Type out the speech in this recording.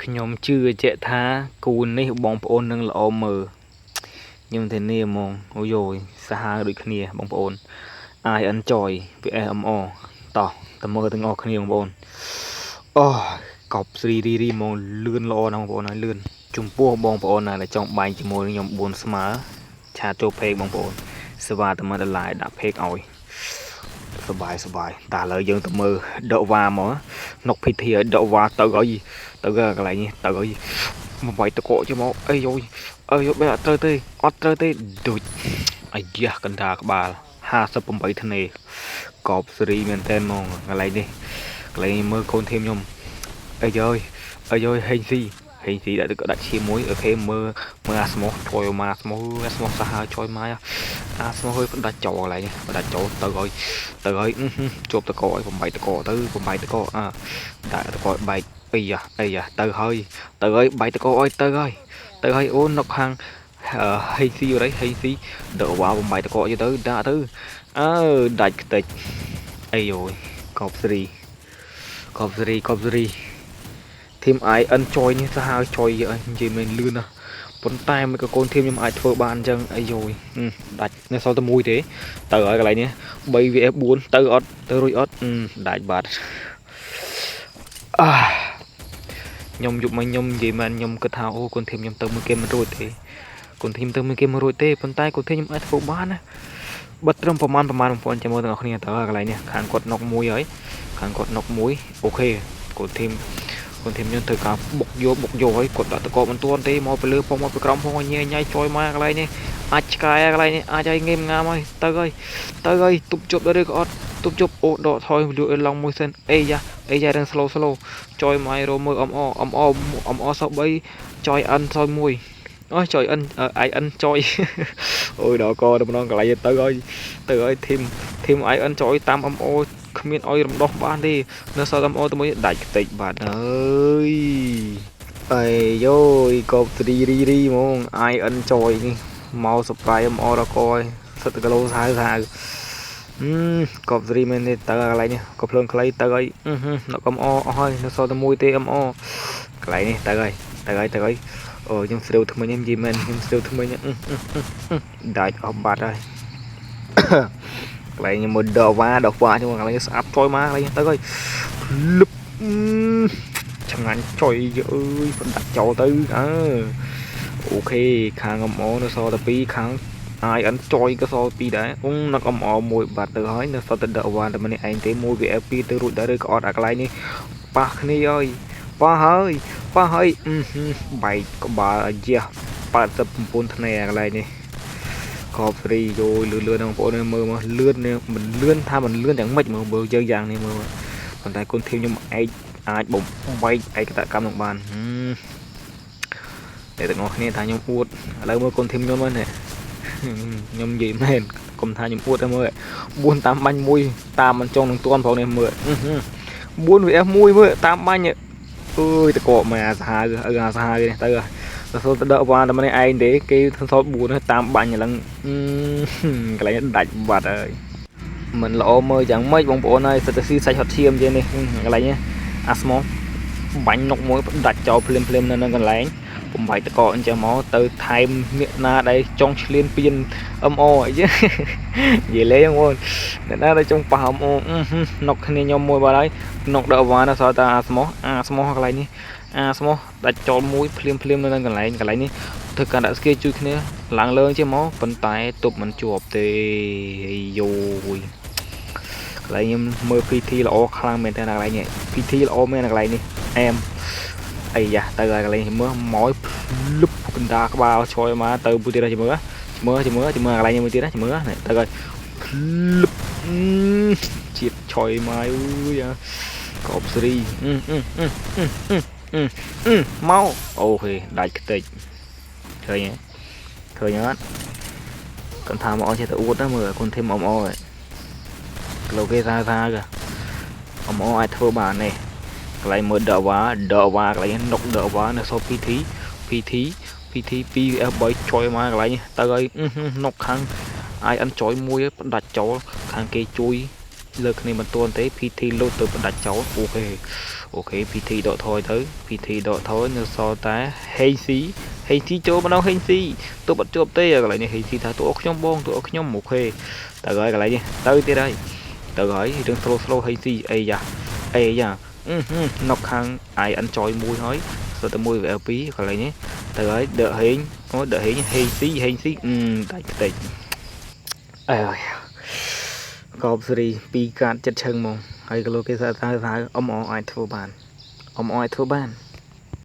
ខ្ញុំជឿជាក់ថាគូនេះបងប្អូននឹងល្អមើលខ្ញុំធានាហ្មងអូយយសាហាវដូចគ្នាបងប្អូន I enjoy VSMO តោះតើមើលទាំងអស់គ្នាបងប្អូនអូកប់ស្រីរីរីហ្មងលឿនល្អណាស់បងប្អូនហើយលឿនចំពោះបងប្អូនណាដែលចង់បាញ់ជាមួយនឹងខ្ញុំ4ស្មើឆាតចូលពេកបងប្អូនសេវាតែមកដល់ឡាយដាក់ពេកឲ្យសបាយតែឥឡូវយើងទៅមើលដកវ៉ាមកនុក PT ឲ្យដកវ៉ាទៅឲ្យកន្លែងនេះទៅឲ្យមកវាយតកកជាមកអីយបែរអត់ត្រូវទេដូចអាយ៉ាកណ្ដាលក្បាល58ធ្នេកបសេរីមែនតែនហ្មងកន្លែងនេះមើលកូនធីមខ្ញុំអីយហេងស៊ីដាក់ទៅដាក់ឈាមមួយអូខេមើលអាស្មោះជួយមកស្មោះសាហាវជួយមកអាស្មោះហើយផ្ដាច់ចោលកន្លែងនេះផ្ដាច់ចោលទៅឲ្យជាប់តកឲ្យបំបីតកទៅបំបីតកដាក់តកបែកអីយ៉ាទៅហើយបែកតកឲ្យទៅហើយអូននៅខាងហេងស៊ីអដកវ៉ាបំបីតកទៅដាក់ទៅដាច់ខ្ទេចអីយយកបសេរីធីម I enjoy នេះសាហាវចុយនិយាយមែនលឿនណាស់ប៉ុន្តែមិនក៏កូនធីមខ្ញុំអាចធ្វើបានអញ្ចឹងអីយយដាច់នៅសល់តែមួយទេទៅហើយកន្លែងនេះ 3vs 4ទៅអត់ទៅរួចអត់ដាច់បាត់ខ្ញុំយប់មកខ្ញុំនិយាយមែនខ្ញុំគិតថាអូកូនធីមខ្ញុំទៅមួយគេមិនរួចទេប៉ុន្តែកូនធីមខ្ញុំអាចធ្វើបានណាបិទត្រឹមប្រមាណបងប្អូនចាំមើលទាំងអស់គ្នាទៅកន្លែងនេះខាងគាត់នុកមួយហើយអូខេកូនធីមខ្ញុំធ្វើការបុកយកហើយគាត់ដាក់តកមិនទាន់ទេមកទៅលើផងមកពីក្រោមផងញ៉ៃជួយមកកន្លែងនេះអាចឆ្កែកន្លែងនេះអាចឲ្យងេមងាមហើយទៅហើយទប់ជប់ដល់ឬក៏អត់ទប់ជប់អូដកថយលួចឲ្យឡងមួយសិនអីយ៉ារឿង slow ជួយមករមើលអំអស3ជួយអិនសយមួយអូជួយអិនអិនជួយអូយដល់កម្ដងកន្លែងទៅហើយធីមអិនជួយតាមអំអូគ្មានអុយរំដោះបានទេនៅសល់តែអូទៅមួយដាច់ខ្ទេចបាត់ហើយអីយយកបត្រីរីហ្មង I enjoy នេះមកសប្រៃអំអរកយសិតគីឡូសាហាវកបត្រីមែនទេទៅកន្លែងនេះក៏ភ្លើងខ្លីទៅហើយនៅកំអអស់ហើយនៅសល់តែមួយទេអំអកន្លែងនេះទៅហើយអូខ្ញុំស្រូវថ្មីខ្ញុំនិយាយមែនខ្ញុំស្រូវថ្មីដាច់អស់បាត់ហើយកន្លែងមើលដកវ៉ាជាមួយកន្លែងស្អាប់ជួយមកកន្លែងទៅហើយលឹបឆ្ងាញ់ចុយអើយបណ្ដាច់ចោលទៅអូខេខាងអំអនៅសល់តែ2ខាងអាយអិនចុយក៏សល់2ដែរនឹកអំអមួយបាត់ទៅហើយនៅសល់តែដកវ៉ាតែម្នាក់ឯងទេ 1vs 2ទៅរួចដែរឬក៏អត់អាកន្លែងនេះប៉ះគ្នាហើយប៉ះហើយបែកក្បាលអាយ៉ា89ធ្នេអាកន្លែងនេះកបស្រីយោលឿនបងប្អូនមើលមកលឿនមិនលឿនថាមិនលឿនទាំងម៉េចមើលយើងយ៉ាងនេះមើលប៉ុន្តែគុនធីមខ្ញុំអាចបំបែកឯកតកម្មនឹងបានតែទាំងអស់គ្នាថាខ្ញុំអួតឥឡូវមើលគុនធីមខ្ញុំហ្នឹងខ្ញុំនិយាយមែនកុំថាខ្ញុំអួតទេមើល4តាមបាញ់1តាមមិនចង់នឹងទាន់ផងនេះមើល4vs 1មើលតាមបាញ់អើយតកមកអាសាហាវនេះទៅសូមទៅដកវ៉ាតែម្នាក់ឯងទេគេសល់4តាមបាញ់ឥឡូវកន្លែងដាច់បាត់ហើយមិនល្អមើលយ៉ាងម៉េចបងប្អូនហើយសិតតែស៊ីសាច់ហត់ឈាមជានេះកន្លែងនេះអាស្មោះបាញ់នុកមួយដាច់ចោលភ្លាមនៅនឹងកន្លែងបំបីតកអញ្ចឹងមកទៅថែមអ្នកណាដែលចង់ឆ្លៀនពៀនMOអីនិយាយលេងបងប្អូនអ្នកណាដែលចង់ប៉ះMOនុកគ្នាខ្ញុំមួយបាត់ហើយនុកដកវ៉ានៅសល់តែអាស្មោះកន្លែងនេះស្មោះដាច់ចោលមួយភ្លាមនៅនឹងកន្លែងនេះធ្វើការដាក់ស្គីជួយគ្នាឡើងលើជាមកប៉ុន្តែទប់មិនជាប់ទេយោយកន្លែងខ្ញុំមើល PT ល្អខ្លាំងមែនតើកន្លែងនេះ PT ល្អមែនកន្លែងនេះអែមអីយ៉ាទៅកន្លែងមើលមកលឹបកណ្ដាលក្បាលឆ្យមកទៅមួយទៀតចាំមើលកន្លែងនេះមួយទៀតចាំមើលទៅហើយលឹបជាតិឆ្យមកអើយកបសេរីមកអូខេដាច់ខ្ទេចឃើញអត់គាត់ថាមកអស់ចេះតែអួតណាមើលគុនធីមអហើយគីឡូគេសាក៏អាចធ្វើបាននេះកន្លែងមើលដកវ៉ាកន្លែងនុកដកវ៉ានៅសល់ PT 2vs 3ជួយមកកន្លែងទៅហើយនុកខាង ai ăn chói muối đặt chó hàng cây chui លើកគ្នាមិនទាន់ទេ PT លោតទៅផ្ដាច់ចោលអូខេ PT ដកថយទៅ PT ដកថយនៅសល់តែ Hazy ចូលម្ដង Hazy ទប់អត់ជាប់ទេកន្លែងនេះ Hazy ថាតួខ្ញុំបងតួខ្ញុំអូខេទៅហើយកន្លែងនេះទៅទៀតហើយទៅហើយរឿង slow Hazy អីយ៉ាknock ខាង I enjoy មួយហើយសុទ្ធតែមួយ VL2 កន្លែងនេះទៅហើយដកហេងHazy ដាច់ផ្ទៃអើយកោបសេរី2កាតចិត្តឈឹងហ្មងហើយក៏លោកគេថាអ៊ំអអាចធ្វើបាន